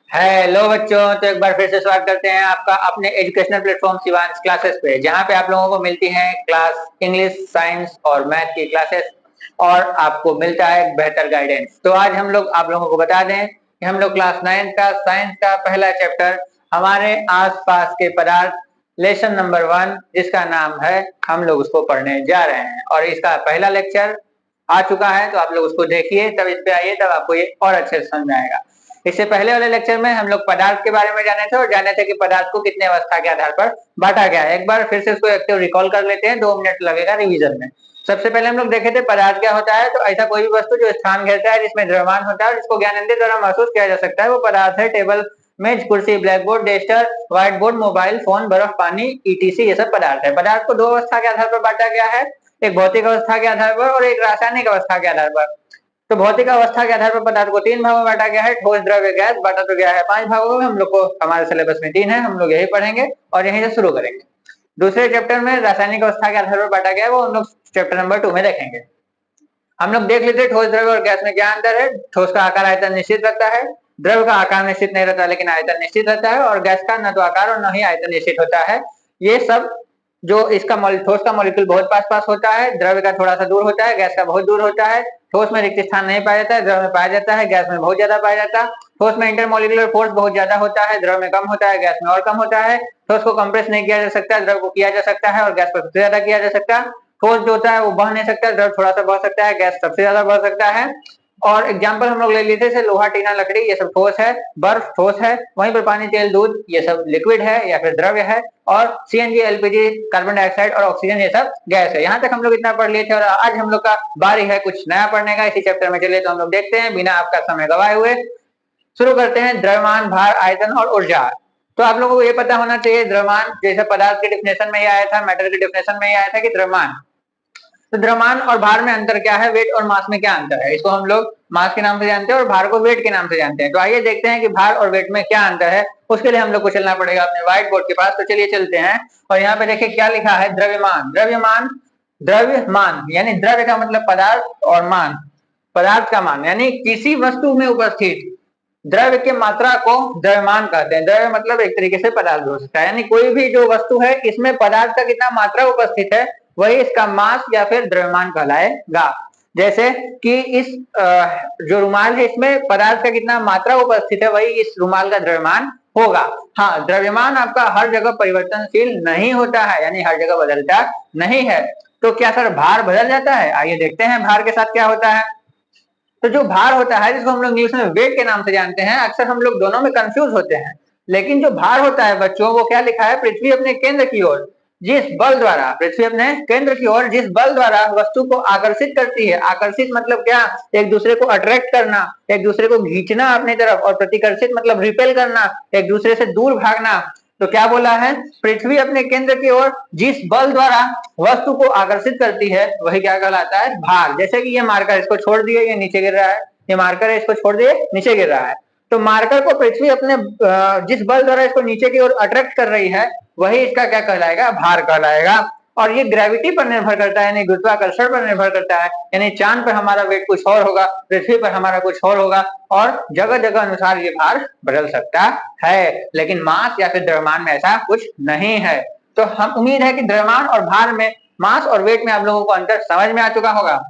Hello बच्चों, तो एक बार फिर से स्वागत करते हैं आपका अपने एजुकेशनल प्लेटफॉर्म शिवांश क्लासेस पे, जहाँ पे आप लोगों को मिलती हैं क्लास इंग्लिश, साइंस और मैथ की क्लासेस और आपको मिलता है एक बेहतर गाइडेंस। तो आज हम लोग आप लोगों को बता दें कि हम लोग क्लास 9 का साइंस का पहला चैप्टर हमारे आसपास के पदार्थ लेसन नंबर 1 जिसका नाम है, हम लोग उसको पढ़ने जा रहे हैं और इसका पहला लेक्चर आ चुका है। तो आप लोग उसको देखिए, तब इस पे आइए, तब आपको ये और अच्छे से समझ आएगा। इससे पहले वाले लेक्चर में हम लोग पदार्थ के बारे में जाने थे और जाने थे कि पदार्थ को कितने अवस्था के आधार पर बांटा गया है। एक बार फिर से उसको एक रिकॉल कर लेते हैं, 2 मिनट लगेगा रिवीजन में। सबसे पहले हम लोग देखे थे पदार्थ क्या होता है। तो ऐसा कोई भी वस्तु जो स्थान घेरता है, जिसमें द्रव्यमान होता है और जिसको ज्ञानेंद्रिय द्वारा महसूस किया जा सकता है, वो पदार्थ है। टेबल, मेज, कुर्सी, black board, duster, white board, mobile phone, बर्फ, पानी, ईटीसी, ये सब पदार्थ है। पदार्थ को 2 अवस्था के आधार पर बांटा गया है, एक भौतिक अवस्था के आधार पर और एक रासायनिक अवस्था के आधार पर। तो भौतिक अवस्था के आधार पर पदार्थ को 3 भागों में बांटा गया है, ठोस, द्रव्य, गैस। बांटा तो गया है 5 भागों में, हम लोग को हमारे सिलेबस में 3 है, हम लोग यही पढ़ेंगे और यहीं से शुरू करेंगे। दूसरे चैप्टर में रासायनिक अवस्था के आधार पर बांटा गया है, वो हम लोग चैप्टर नंबर 2 में देखेंगे। हम लोग देख लेते हैं ठोस, द्रव्य और गैस में क्या अंतर है। ठोस का आकार आयतन निश्चित रखता है, द्रव्य का आकार निश्चित नहीं रहता लेकिन आयतन निश्चित रहता है, और गैस का न तो आकार और न ही आयतन निश्चित होता है। ये सब जो इसका ठोस का मॉलिक्यूल बहुत पास पास होता है, द्रव्य का थोड़ा सा दूर होता है, गैस का बहुत दूर होता है। ठोस में रिक्त स्थान नहीं पाया जाता है, द्रव्य में पाया जाता है, गैस में बहुत ज्यादा पाया जाता है। ठोस में इंटरमोलिकुलर फोर्स बहुत ज्यादा होता है, द्रव्य में कम होता है, गैस में और कम होता है। ठोस को कंप्रेस नहीं किया जा सकता, द्रव्य को किया जा सकता है और गैस को सबसे ज्यादा किया जा सकता है। ठोस जो होता है वो बह नहीं सकता, द्रव्य थोड़ा सा बह सकता है, गैस सबसे ज्यादा बह सकता है। और एग्जाम्पल हम लोग ले लेते हैं, लोहा, टीना, लकड़ी, ये सब ठोस है। बर्फ ठोस है, वहीं पर पानी, तेल, दूध ये सब लिक्विड है या फिर द्रव्य है। और सीएनजी, एलपीजी, कार्बन डाइऑक्साइड और ऑक्सीजन ये सब गैस है। यहाँ तक हम लोग इतना पढ़ लिए थे और आज हम लोग का बारी है कुछ नया पढ़ने का इसी चैप्टर में। चलिए तो हम लोग देखते हैं बिना आपका समय गवाए हुए शुरू करते हैं। द्रव्यमान, भार, आयतन और ऊर्जा। तो आप लोगों को ये पता होना चाहिए, द्रव्यमान जैसे पदार्थ के डिफिनेशन में ही आया था, मैटर के डिफिनेशन में ही आया था कि द्रव्यमान। तो द्रव्यमान और भार में अंतर क्या है, वेट और मास में क्या अंतर है। इसको हम लोग मास के नाम से जानते हैं और भार को वेट के नाम से जानते हैं। तो आइए देखते हैं कि भार और वेट में क्या अंतर है। उसके लिए हम लोग को चलना पड़ेगा अपने व्हाइट बोर्ड के पास। तो चलिए चलते हैं और यहाँ पे देखिए क्या लिखा है, द्रव्यमान। द्रव्यमान, द्रव्यमान यानी द्रव्य का मतलब पदार्थ और मान पदार्थ का मान, यानी किसी वस्तु में उपस्थित द्रव्य के मात्रा को द्रव्यमान कहते हैं। द्रव्य मतलब एक तरीके से पदार्थ हो सकता है, यानी कोई भी जो वस्तु है इसमें पदार्थ का कितना मात्रा उपस्थित है वही इसका मास या फिर द्रव्यमान कहलाएगा। जैसे कि इस जो रुमाल है इसमें पदार्थ का कितना मात्रा उपस्थित है वही इस रुमाल का द्रव्यमान होगा। हाँ, द्रव्यमान आपका हर जगह परिवर्तनशील नहीं होता है, यानी हर जगह बदलता नहीं है। तो क्या सर भार बदल जाता है? आइए देखते हैं भार के साथ क्या होता है। तो जो भार होता है जिसको हम लोग इंग्लिश में वेट के नाम से जानते हैं, अक्सर हम लोग दोनों में कंफ्यूज होते हैं। लेकिन जो भार होता है बच्चों, वो क्या लिखा है, पृथ्वी अपने केंद्र की ओर जिस बल द्वारा, पृथ्वी अपने केंद्र की ओर जिस बल द्वारा वस्तु को आकर्षित करती है। आकर्षित मतलब क्या, एक दूसरे को अट्रैक्ट करना, एक दूसरे को खींचना अपनी तरफ, और प्रतिकर्षित मतलब रिपेल करना, एक दूसरे से दूर भागना। तो क्या बोला है, पृथ्वी अपने केंद्र की ओर जिस बल द्वारा वस्तु को आकर्षित करती है वही क्या कहलाता है, भार। जैसे कि ये मार्कर, इसको छोड़ दिए, ये नीचे गिर रहा है, ये मार्कर है, इसको छोड़ दिए, नीचे गिर रहा है। तो मार्कर को पृथ्वी अपने जिस बल द्वारा इसको नीचे की ओर अट्रैक्ट कर रही है वही इसका क्या कहलाएगा, भार कहलाएगा। और ये ग्रेविटी पर निर्भर करता है, यानी गुरुत्वाकर्षण पर निर्भर करता है। यानी चांद पर हमारा वेट कुछ और होगा, पृथ्वी पर हमारा कुछ और होगा, और जगह जगह अनुसार ये भार बदल सकता है। लेकिन मास या फिर द्रव्यमान में ऐसा कुछ नहीं है। तो हम उम्मीद है कि द्रव्यमान और भार में, मास और वेट में आप लोगों को अंतर समझ में आ चुका होगा।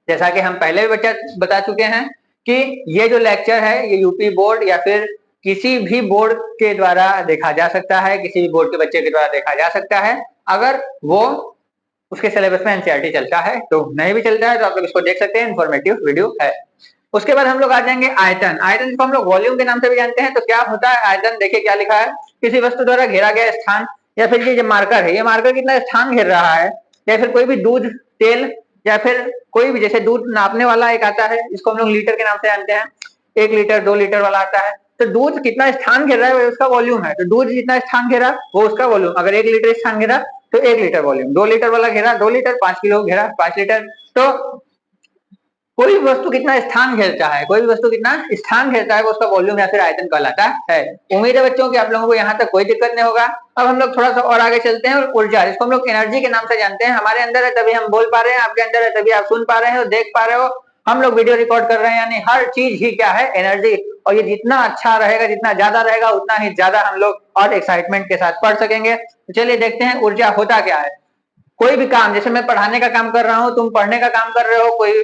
जैसा कि हम पहले भी बता चुके हैं कि ये जो लेक्चर है ये यूपी बोर्ड या फिर किसी भी बोर्ड के द्वारा देखा जा सकता है, किसी भी बोर्ड के बच्चे के द्वारा देखा जा सकता है, अगर वो उसके सिलेबस में एनसीईआरटी चलता है। तो नहीं भी चलता है तो आप लोग इसको देख सकते हैं, इन्फॉर्मेटिव वीडियो है। उसके बाद हम लोग आ जाएंगे आयतन। आयतन को हम लोग वॉल्यूम के नाम से भी जानते हैं। तो क्या होता है आयतन, देखिए क्या लिखा है, किसी वस्तु द्वारा घेरा गया स्थान, या फिर ये जो मार्कर है, ये मार्कर कितना स्थान घेर रहा है, या फिर कोई भी दूध, तेल, या फिर कोई भी, जैसे दूध नापने वाला एक आता है, इसको हम लोग लीटर के नाम से जानते हैं, 1 लीटर 2 लीटर वाला आता है। तो दूध कितना स्थान घेर रहा है उसका वॉल्यूम है। तो दूध जितना स्थान घेरा वो उसका वॉल्यूम। अगर 1 लीटर स्थान घेरा तो 1 लीटर वॉल्यूम, 2 लीटर वाला घेरा 2 लीटर, 5 किलो घेरा 5 लीटर। तो कोई भी वस्तु कितना स्थान घेरता है, कोई भी वस्तु कितना स्थान घेरता है वो उसका वॉल्यूम या फिर आयतन कहलाता है। उम्मीद है बच्चों कि आप लोगों को यहाँ तक कोई दिक्कत नहीं होगा। अब हम लोग थोड़ा सा और आगे चलते हैं। और ऊर्जा, जिसको हम लोग एनर्जी के नाम से जानते हैं, हमारे अंदर है तभी हम बोल पा रहे हैं, आपके अंदर है तभी आप सुन पा रहे हो, देख पा रहे हो, हम लोग वीडियो रिकॉर्ड कर रहे हैं, यानी हर चीज ही क्या है, एनर्जी। और ये जितना अच्छा रहेगा, जितना ज्यादा रहेगा, उतना ही ज्यादा हम लोग और एक्साइटमेंट के साथ पढ़ सकेंगे। तो चलिए देखते हैं ऊर्जा होता क्या है। कोई भी काम, जैसे मैं पढ़ाने का काम कर रहा हूँ, तुम पढ़ने का काम कर रहे हो, कोई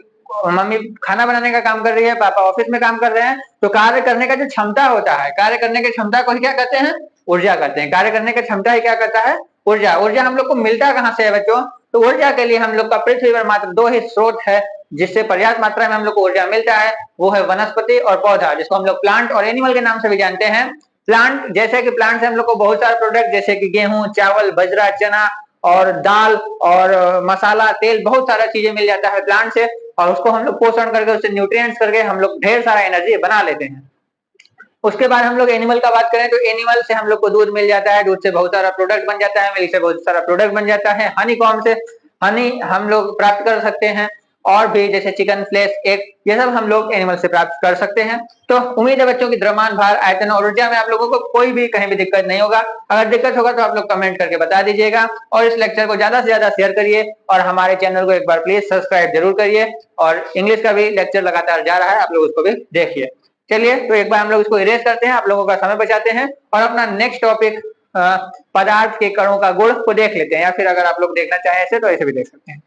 मम्मी खाना बनाने का काम कर रही है, पापा ऑफिस में काम कर रहे हैं, तो कार्य करने का जो क्षमता होता है, कार्य करने की क्षमता को ही क्या कहते हैं? ऊर्जा कहते हैं। कार्य करने की क्षमता ही क्या कहता है? ऊर्जा। ऊर्जा हम लोग को मिलता कहाँ से है बच्चों? तो ऊर्जा के लिए हम लोग का पृथ्वी पर मात्र दो ही स्रोत है जिससे पर्याप्त मात्रा में हम लोग को ऊर्जा मिलता है, वो है वनस्पति और पौधा, जिसको हम लोग प्लांट और एनिमल के नाम से भी जानते हैं। प्लांट, जैसे कि प्लांट से हम लोग को बहुत सारे प्रोडक्ट जैसे कि गेहूं, चावल, बजरा, चना और दाल और मसाला, तेल, बहुत सारा चीजें मिल जाता है प्लांट से, और उसको हम लोग पोषण करके, उससे न्यूट्रिएंट्स करके हम लोग ढेर सारा एनर्जी बना लेते हैं। उसके बाद हम लोग एनिमल का बात करें तो एनिमल से हम लोग को दूध मिल जाता है, दूध से बहुत सारा प्रोडक्ट बन जाता है, मिल्क से बहुत सारा प्रोडक्ट बन जाता है, हनी कॉम्ब से हनी हम लोग प्राप्त कर सकते हैं, और भी जैसे चिकन, फ्लेश, एग, ये सब हम लोग एनिमल से प्राप्त कर सकते हैं। तो उम्मीद है बच्चों की द्रव्यमान, भार, आयतन और ऊर्जा में आप लोगों को कोई भी कहीं भी दिक्कत नहीं होगा। अगर दिक्कत होगा तो आप लोग कमेंट करके बता दीजिएगा, और इस लेक्चर को ज्यादा से ज्यादा शेयर करिए, और हमारे चैनल को एक बार प्लीज सब्सक्राइब जरूर करिए। और इंग्लिश का भी लेक्चर लगातार जा रहा है, आप लोग उसको भी देखिए। चलिए तो एक बार हम लोग इसको इरेज करते हैं, आप लोगों का समय बचाते हैं, और अपना नेक्स्ट टॉपिक पदार्थ के कणों का गुण को देख लेते हैं, या फिर अगर आप लोग देखना चाहें ऐसे तो ऐसे भी देख सकते हैं।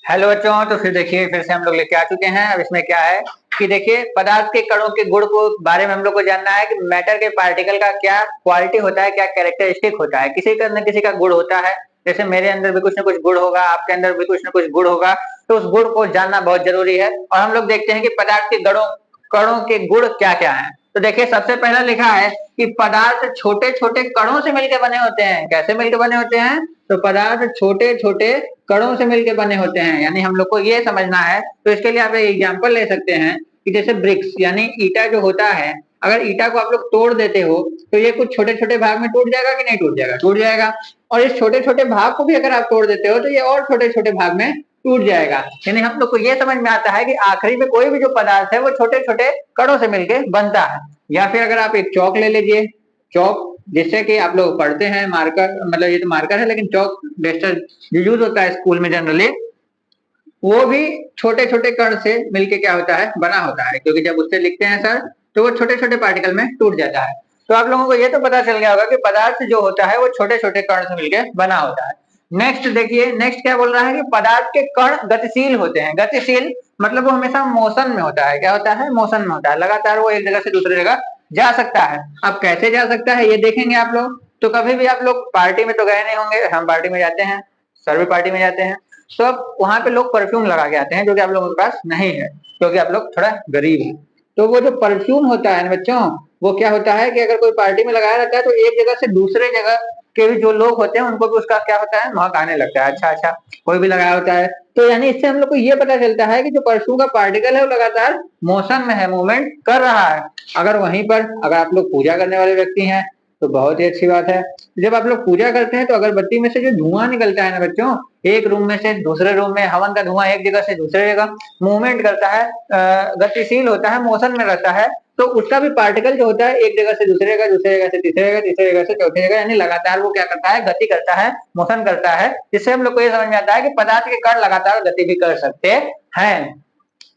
हेलो बच्चों, तो फिर देखिए फिर से हम लोग लेके आ चुके हैं। अब इसमें क्या है कि देखिए पदार्थ के कणों के गुण को बारे में हम लोग को जानना है कि मैटर के पार्टिकल का क्या क्वालिटी होता है, क्या कैरेक्टरिस्टिक होता है। किसी का न किसी का गुण होता है, जैसे मेरे अंदर भी कुछ ना कुछ गुण होगा, आपके अंदर भी कुछ ना कुछ गुण होगा, तो उस गुण को जानना बहुत जरूरी है। और हम लोग देखते हैं कि पदार्थ के कणों के गुण क्या क्या है। तो देखिए सबसे पहला लिखा है कि पदार्थ छोटे छोटे कणों से मिलकर बने होते हैं। कैसे मिलकर बने होते हैं? तो पदार्थ छोटे छोटे कणों से मिलकर बने होते हैं, यानी हम लोग को ये समझना है। तो इसके लिए आप एक एग्जांपल ले सकते हैं कि जैसे ब्रिक्स यानी ईटा जो होता है, अगर ईटा को आप लोग तोड़ देते हो तो ये कुछ छोटे छोटे भाग में टूट जाएगा कि नहीं टूट जाएगा? टूट जाएगा। और इस छोटे छोटे भाग को भी अगर आप तोड़ देते हो तो ये और छोटे छोटे भाग में टूट जाएगा। यानी हम लोग को ये समझ में आता है कि आखिरी में कोई भी जो पदार्थ है वो छोटे छोटे कणों से मिलकर बनता है। या फिर अगर आप एक चौक ले लीजिए, चौक जिससे कि आप लोग पढ़ते हैं, मार्कर, मतलब ये तो मार्कर है लेकिन चौक बेस्टर यूज होता है स्कूल में जनरली, वो भी छोटे छोटे कण से मिलके क्या होता है? बना होता है, क्योंकि जब उससे लिखते हैं सर तो वो छोटे छोटे पार्टिकल में टूट जाता है। तो आप लोगों को ये तो पता चल गया होगा कि पदार्थ जो होता है वो छोटे छोटे कण से मिलकर बना होता है। नेक्स्ट देखिए, नेक्स्ट क्या बोल रहा है कि पदार्थ के कण गतिशील होते हैं। गतिशील मतलब वो हमेशा मोशन में होता है। क्या होता है? मोशन में होता है, लगातार वो एक जगह से दूसरी जगह जा सकता है। अब कैसे जा सकता है ये देखेंगे आप लोग। तो कभी भी आप लोग पार्टी में तो गए नहीं होंगे, हम पार्टी में जाते हैं, सर भी पार्टी में जाते हैं, तो अब वहां पे लोग परफ्यूम लगा के आते हैं, जो कि आप लोगों के पास नहीं है क्योंकि आप लोग थोड़ा गरीब हैं। तो वो जो परफ्यूम होता है ना बच्चों, वो क्या होता है कि अगर कोई पार्टी में लगाया रहता है तो एक जगह से दूसरे जगह के भी जो लोग होते हैं उनको भी उसका क्या होता है? महक आने लगता है। अच्छा अच्छा, कोई भी लगाया होता है। तो यानी इससे हम लोग को ये पता चलता है कि जो परफ्यूम का पार्टिकल है वो लगातार मोशन में है, मूवमेंट कर रहा है। अगर वहीं पर अगर आप लोग पूजा करने वाले व्यक्ति हैं तो बहुत ही अच्छी बात है। जब आप लोग पूजा करते हैं तो अगरबत्ती में से जो धुआं निकलता है ना बच्चों, एक रूम में से दूसरे रूम में, हवन का धुआं एक जगह से दूसरे जगह मूवमेंट करता है, गतिशील होता है, मोशन में रहता है। तो उसका भी पार्टिकल जो होता है एक जगह से दूसरे जगह, दूसरे जगह से तीसरे जगह, तीसरे जगह से चौथी जगह, यानी लगातार वो क्या करता है? गति करता है, मोशन करता है। जिससे हम लोग को ये समझ में आता है कि पदार्थ के कण लगातार गति भी कर सकते हैं।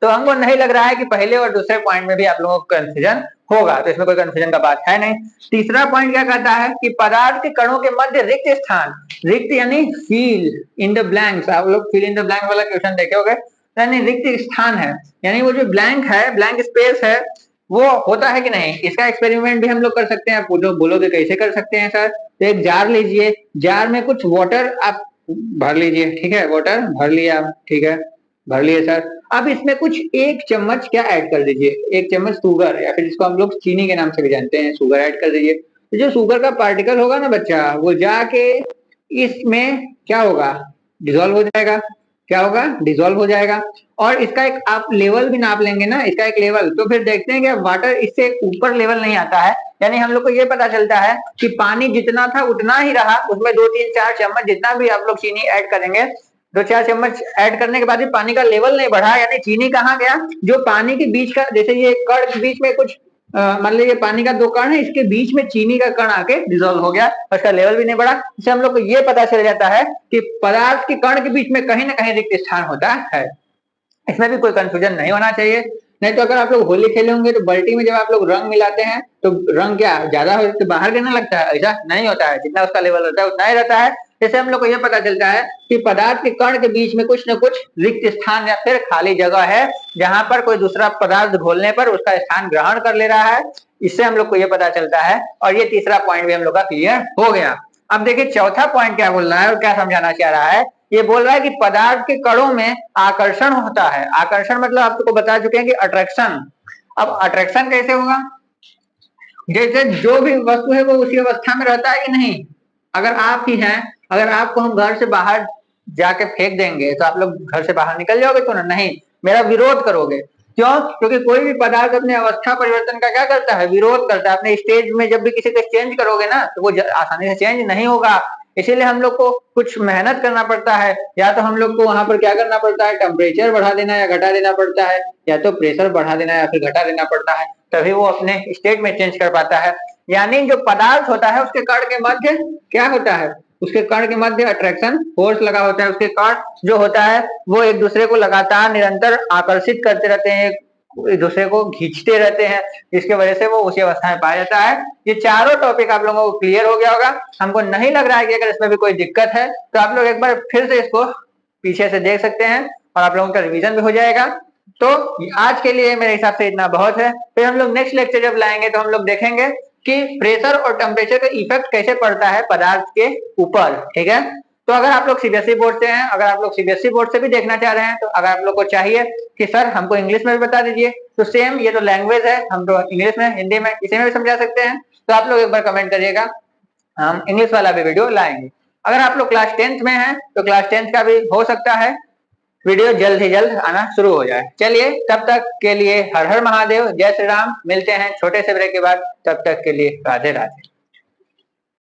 तो हमको नहीं लग रहा है कि पहले और दूसरे पॉइंट में भी आप लोगों को कंफ्यूजन होगा, तो इसमें कोई कंफ्यूजन का बात है नहीं। तीसरा पॉइंट क्या कहता है कि पदार्थ के कणों के मध्य रिक्त स्थान, रिक्त यानी फील इन द ब्लैंक्स, आप लोग फील इन द ब्लैंक वाला क्वेश्चन देखे होंगे, यानी रिक्त स्थान है, यानी वो जो ब्लैंक है, ब्लैंक स्पेस है, वो होता है कि नहीं? इसका एक्सपेरिमेंट भी हम लोग कर सकते हैं। आप बोलोगे कैसे कर सकते हैं सर? तो एक जार लीजिए, जार में कुछ वाटर आप भर लीजिए, ठीक है, वाटर भर लिया आप, ठीक है, भर लिए सर। अब इसमें कुछ एक चम्मच क्या ऐड कर दीजिए? एक चम्मच शुगर, या फिर जिसको हम लोग चीनी के नाम से भी जानते हैं, शुगर ऐड कर दीजिए। तो जो शुगर का पार्टिकल होगा ना बच्चा, वो जाके इसमें क्या होगा? डिजोल्व हो जाएगा। क्या होगा? डिजोल्व हो जाएगा। और इसका एक आप लेवल भी नाप लेंगे ना, इसका एक लेवल, तो फिर देखते हैं कि वाटर इससे ऊपर लेवल नहीं आता है। यानी हम लोग को ये पता चलता है कि पानी जितना था उतना ही रहा, उसमें 2 3 4 चम्मच जितना भी आप लोग चीनी ऐड करेंगे, 2 4 चम्मच ऐड करने के बाद भी पानी का लेवल नहीं बढ़ा, यानी चीनी कहाँ गया? जो पानी के बीच का, जैसे ये कण के बीच में कुछ मान लीजिए पानी का 2 कण है, इसके बीच में चीनी का कण आके डिजोल्व हो गया, उसका लेवल भी नहीं बढ़ा। इससे हम लोग को ये पता चल जाता है कि पदार्थ के कण के बीच में कहीं ना कहीं रिक्त स्थान होता है। इसमें भी कोई कंफ्यूजन नहीं होना चाहिए। नहीं तो अगर आप लोग होली खेले होंगे तो बाल्टी में जब आप लोग रंग मिलाते हैं तो रंग क्या ज्यादा हो तो बाहर गिरने लगता है, ऐसा नहीं होता है, जितना उसका लेवल रहता है उतना ही रहता है। जैसे हम लोग को यह पता चलता है कि पदार्थ के कण के बीच में कुछ न कुछ रिक्त स्थान या फिर खाली जगह है, जहां पर कोई दूसरा पदार्थ घोलने पर उसका स्थान ग्रहण कर ले रहा है। इससे हम लोग को यह पता चलता है, और ये तीसरा पॉइंट भी हम लोग का क्लियर हो गया। अब देखिए चौथा पॉइंट क्या बोल रहा है और क्या समझाना चाह रहा है। ये बोल रहा है कि पदार्थ के कणों में आकर्षण होता है। आकर्षण मतलब आपको बता चुके हैं कि अट्रैक्शन। अब अट्रैक्शन कैसे होगा, जैसे जो भी वस्तु है वो उसी अवस्था में रहता है कि नहीं। अगर आप ही हैं, अगर आपको हम घर से बाहर जाके फेंक देंगे तो आप लोग घर से बाहर निकल जाओगे तो नहीं, मेरा विरोध करोगे। क्यों? क्योंकि कोई भी पदार्थ अपने अवस्था परिवर्तन का क्या करता है, विरोध करता है। अपने स्टेज में जब भी किसी को चेंज करोगे ना तो वो आसानी से चेंज नहीं होगा। इसीलिए हम लोग को कुछ मेहनत करना पड़ता है, या तो हम लोग को वहां पर क्या करना पड़ता है, टेम्परेचर बढ़ा देना या घटा देना पड़ता है, या तो प्रेशर बढ़ा देना या फिर घटा देना पड़ता है, तभी वो अपने स्टेट में चेंज कर पाता है। यानी जो पदार्थ होता है उसके कण के मध्य क्या होता है, उसके कण के मध्य अट्रैक्शन फोर्स लगा होता है। उसके कण जो होता है वो एक दूसरे को लगातार निरंतर आकर्षित करते रहते हैं, एक दूसरे को खींचते रहते हैं, जिसकी वजह से वो उसी अवस्था में पाया जाता है। ये चारों टॉपिक आप लोगों को क्लियर हो गया होगा। हमको नहीं लग रहा है कि अगर इसमें भी कोई दिक्कत है तो आप लोग एक बार फिर से इसको पीछे से देख सकते हैं और आप लोगों का रिवीजन भी हो जाएगा। तो आज के लिए मेरे हिसाब से इतना बहुत है। फिर हम लोग नेक्स्ट लेक्चर जब लाएंगे तो हम लोग देखेंगे कि प्रेशर और टेम्परेचर का इफेक्ट कैसे पड़ता है पदार्थ के ऊपर। ठीक है, तो अगर आप लोग सीबीएसई बोर्ड से हैं, अगर आप लोग सीबीएसई बोर्ड से भी देखना चाह रहे हैं, तो अगर आप लोग को चाहिए कि सर हमको इंग्लिश में भी बता दीजिए, तो सेम ये तो लैंग्वेज है, हम तो इंग्लिश में हिंदी में किसी में भी समझा सकते हैं। तो आप लोग एक बार कमेंट करिएगा, हम इंग्लिश वाला भी वीडियो लाएंगे। अगर आप लोग क्लास 10th में हैं तो क्लास 10th का भी हो सकता है वीडियो जल्द ही जल्द आना शुरू हो जाए। चलिए तब तक के लिए हर हर महादेव, जय श्री राम। मिलते हैं छोटे से ब्रेक के बाद, तब तक के लिए राधे राधे।